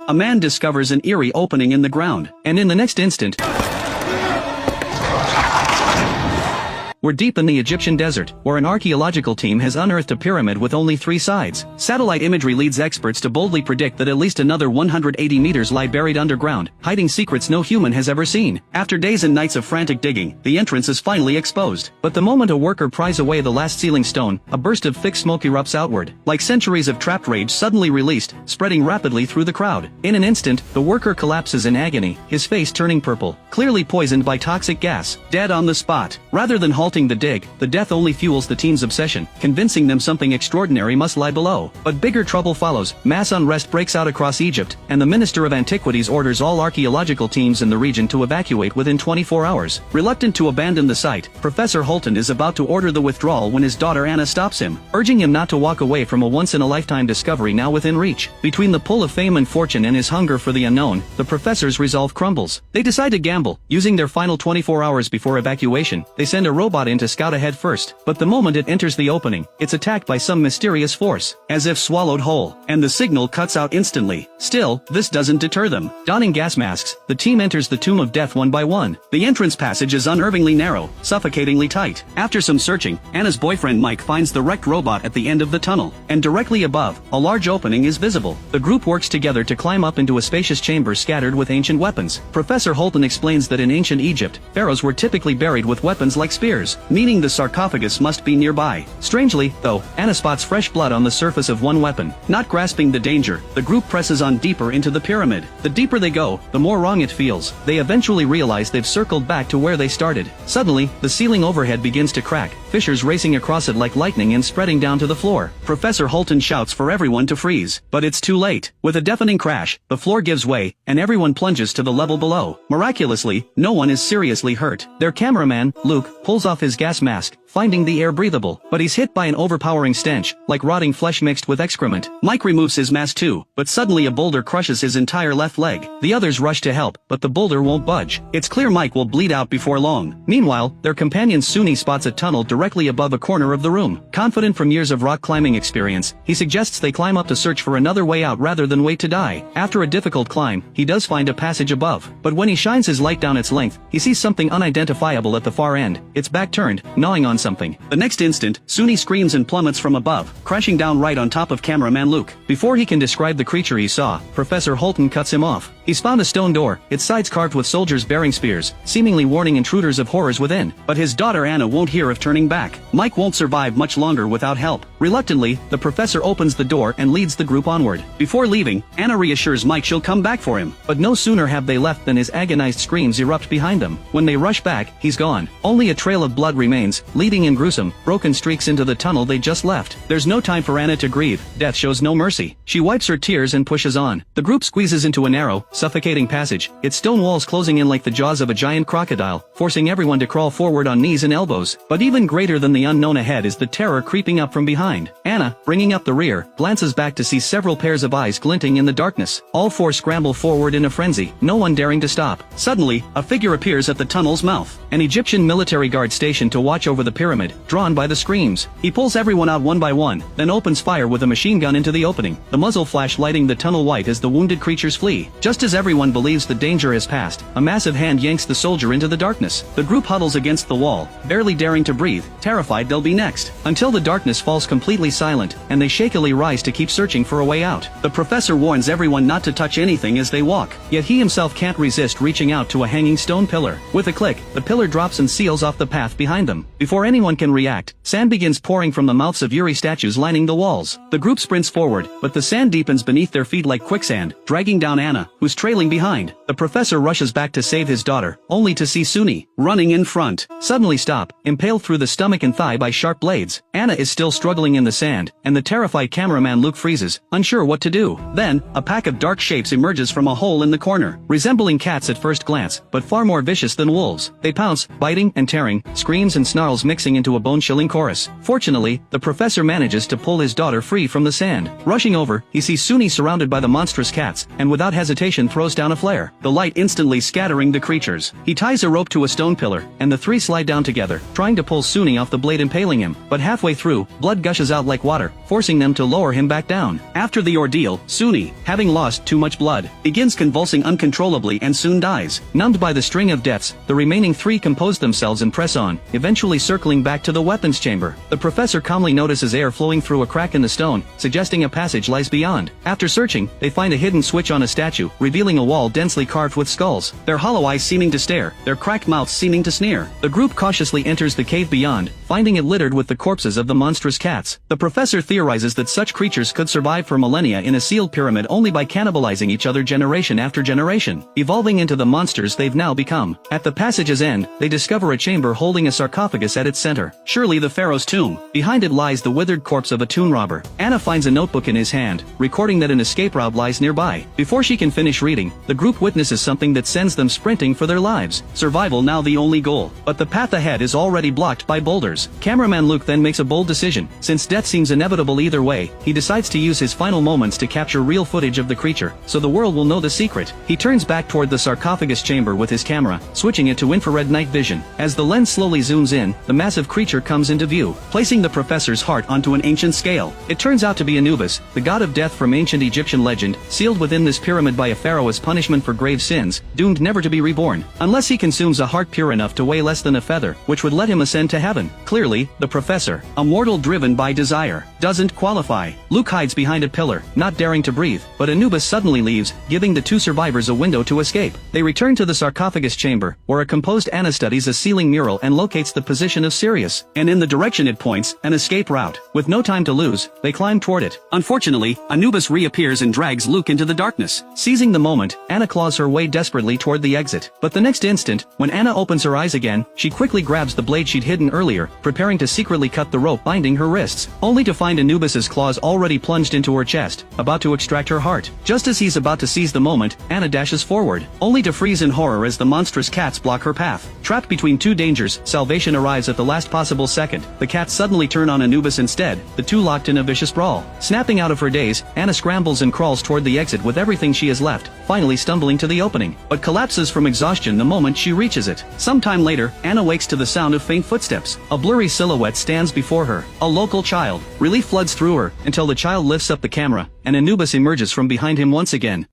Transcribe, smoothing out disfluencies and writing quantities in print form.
a man discovers an eerie opening in the ground, and in the next instant, we're deep in the Egyptian desert, where an archaeological team has unearthed a pyramid with only 3 sides. Satellite imagery leads experts to boldly predict that at least another 180 meters lie buried underground, hiding secrets no human has ever seen. After days and nights of frantic digging, the entrance is finally exposed. But the moment a worker pries away the last ceiling stone, a burst of thick smoke erupts outward, like centuries of trapped rage suddenly released, spreading rapidly through the crowd. In an instant, the worker collapses in agony, his face turning purple, clearly poisoned by toxic gas, dead on the spot. Rather than halting the dig, the death only fuels the team's obsession, convincing them something extraordinary must lie below. But bigger trouble follows. Mass unrest breaks out across Egypt, and the Minister of Antiquities orders all archaeological teams in the region to evacuate within 24 hours. Reluctant to abandon the site, Professor Holton is about to order the withdrawal when his daughter Anna stops him, urging him not to walk away from a once-in-a-lifetime discovery now within reach. Between the pull of fame and fortune and his hunger for the unknown, the professor's resolve crumbles. They decide to gamble. Using their final 24 hours before evacuation, they send a robot in to scout ahead first, but the moment it enters the opening, it's attacked by some mysterious force, as if swallowed whole, and the signal cuts out instantly. Still, this doesn't deter them. Donning gas masks, the team enters the tomb of death one by one. The entrance passage is unnervingly narrow, suffocatingly tight. After some searching, Anna's boyfriend Mike finds the wrecked robot at the end of the tunnel, and directly above, a large opening is visible. The group works together to climb up into a spacious chamber scattered with ancient weapons. Professor Holton explains that in ancient Egypt, pharaohs were typically buried with weapons like spears, meaning the sarcophagus must be nearby. Strangely, though, Anna spots fresh blood on the surface of one weapon. Not grasping the danger, the group presses on deeper into the pyramid. The deeper they go, the more wrong it feels. They eventually realize they've circled back to where they started. Suddenly, the ceiling overhead begins to crack, fissures racing across it like lightning and spreading down to the floor. Professor Holton shouts for everyone to freeze, but it's too late. With a deafening crash, the floor gives way, and everyone plunges to the level below. Miraculously, no one is seriously hurt. Their cameraman, Luke, pulls off his gas mask, finding the air breathable, but he's hit by an overpowering stench, like rotting flesh mixed with excrement. Mike removes his mask too, but suddenly a boulder crushes his entire left leg. The others rush to help, but the boulder won't budge. It's clear Mike will bleed out before long. Meanwhile, their companion Suni spots a tunnel directly above a corner of the room. Confident from years of rock climbing experience, he suggests they climb up to search for another way out rather than wait to die. After a difficult climb, he does find a passage above, but when he shines his light down its length, he sees something unidentifiable at the far end, its back turned, gnawing on something. The next instant, Suni screams and plummets from above, crashing down right on top of cameraman Luke. Before he can describe the creature he saw, Professor Holton cuts him off. He's found a stone door, its sides carved with soldiers bearing spears, seemingly warning intruders of horrors within. But his daughter Anna won't hear of turning back. Mike won't survive much longer without help. Reluctantly, the professor opens the door and leads the group onward. Before leaving, Anna reassures Mike she'll come back for him. But no sooner have they left than his agonized screams erupt behind them. When they rush back, he's gone. Only a trail of blood remains, leading in gruesome, broken streaks into the tunnel they just left. There's no time for Anna to grieve. Death shows no mercy. She wipes her tears and pushes on. The group squeezes into a narrow, suffocating passage, its stone walls closing in like the jaws of a giant crocodile, forcing everyone to crawl forward on knees and elbows. But even greater than the unknown ahead is the terror creeping up from behind. Anna, bringing up the rear, glances back to see several pairs of eyes glinting in the darkness. All four scramble forward in a frenzy, no one daring to stop. Suddenly, a figure appears at the tunnel's mouth. An Egyptian military guard stationed to watch over the pyramid, drawn by the screams. He pulls everyone out one by one, then opens fire with a machine gun into the opening, the muzzle flash lighting the tunnel white as the wounded creatures flee. Just as everyone believes the danger has passed, a massive hand yanks the soldier into the darkness. The group huddles against the wall, barely daring to breathe, terrified they'll be next, until the darkness falls completely silent, and they shakily rise to keep searching for a way out. The professor warns everyone not to touch anything as they walk, yet he himself can't resist reaching out to a hanging stone pillar. With a click, the pillar drops and seals off the path behind them. Before anyone can react, sand begins pouring from the mouths of eerie statues lining the walls. The group sprints forward, but the sand deepens beneath their feet like quicksand, dragging down Anna, who's trailing behind. The professor rushes back to save his daughter, only to see Suni, running in front, suddenly stop, impaled through the stomach and thigh by sharp blades. Anna is still struggling in the sand, and the terrified cameraman Luke freezes, unsure what to do. Then, a pack of dark shapes emerges from a hole in the corner, resembling cats at first glance, but far more vicious than wolves. They pounce, biting and tearing, screams and snarls mixing into a bone-chilling chorus. Fortunately, the professor manages to pull his daughter free from the sand. Rushing over, he sees Suni surrounded by the monstrous cats, and without hesitation and throws down a flare, the light instantly scattering the creatures. He ties a rope to a stone pillar, and the three slide down together, trying to pull Suni off the blade impaling him, but halfway through, blood gushes out like water, forcing them to lower him back down. After the ordeal, Suni, having lost too much blood, begins convulsing uncontrollably and soon dies. Numbed by the string of deaths, the remaining three compose themselves and press on, eventually circling back to the weapons chamber. The professor calmly notices air flowing through a crack in the stone, suggesting a passage lies beyond. After searching, they find a hidden switch on a statue, revealing a wall densely carved with skulls, their hollow eyes seeming to stare, their cracked mouths seeming to sneer. The group cautiously enters the cave beyond, finding it littered with the corpses of the monstrous cats. The professor theorizes that such creatures could survive for millennia in a sealed pyramid only by cannibalizing each other generation after generation, evolving into the monsters they've now become. At the passage's end, they discover a chamber holding a sarcophagus at its center. Surely the pharaoh's tomb. Behind it lies the withered corpse of a tomb robber. Anna finds a notebook in his hand, recording that an escape route lies nearby. Before she can finish reading, the group witnesses something that sends them sprinting for their lives. Survival now the only goal. But the path ahead is already blocked by boulders. Cameraman Luke then makes a bold decision. Since death seems inevitable either way, he decides to use his final moments to capture real footage of the creature, so the world will know the secret. He turns back toward the sarcophagus chamber with his camera, switching it to infrared night vision. As the lens slowly zooms in, the massive creature comes into view, placing the professor's heart onto an ancient scale. It turns out to be Anubis, the god of death from ancient Egyptian legend, sealed within this pyramid by a pharaoh as punishment for grave sins, doomed never to be reborn, unless he consumes a heart pure enough to weigh less than a feather, which would let him ascend to heaven. Clearly, the professor, a mortal driven by desire, doesn't qualify. Luke hides behind a pillar, not daring to breathe, but Anubis suddenly leaves, giving the two survivors a window to escape. They return to the sarcophagus chamber, where a composed Anna studies a ceiling mural and locates the position of Sirius, and in the direction it points, an escape route. With no time to lose, they climb toward it. Unfortunately, Anubis reappears and drags Luke into the darkness. Seizing the moment, Anna claws her way desperately toward the exit. But the next instant, when Anna opens her eyes again, she quickly grabs the blade she'd hidden earlier, preparing to secretly cut the rope binding her wrists, only to find Anubis's claws already plunged into her chest, about to extract her heart. Just as he's about to seize the moment, Anna dashes forward, only to freeze in horror as the monstrous cats block her path. Trapped between two dangers, salvation arrives at the last possible second. The cats suddenly turn on Anubis instead, the two locked in a vicious brawl. Snapping out of her daze, Anna scrambles and crawls toward the exit with everything she has left, finally stumbling to the opening, but collapses from exhaustion the moment she reaches it. Sometime later, Anna wakes to the sound of faint footsteps. A blurry silhouette stands before her, a local child. Relief floods through her, until the child lifts up the camera, and Anubis emerges from behind him once again.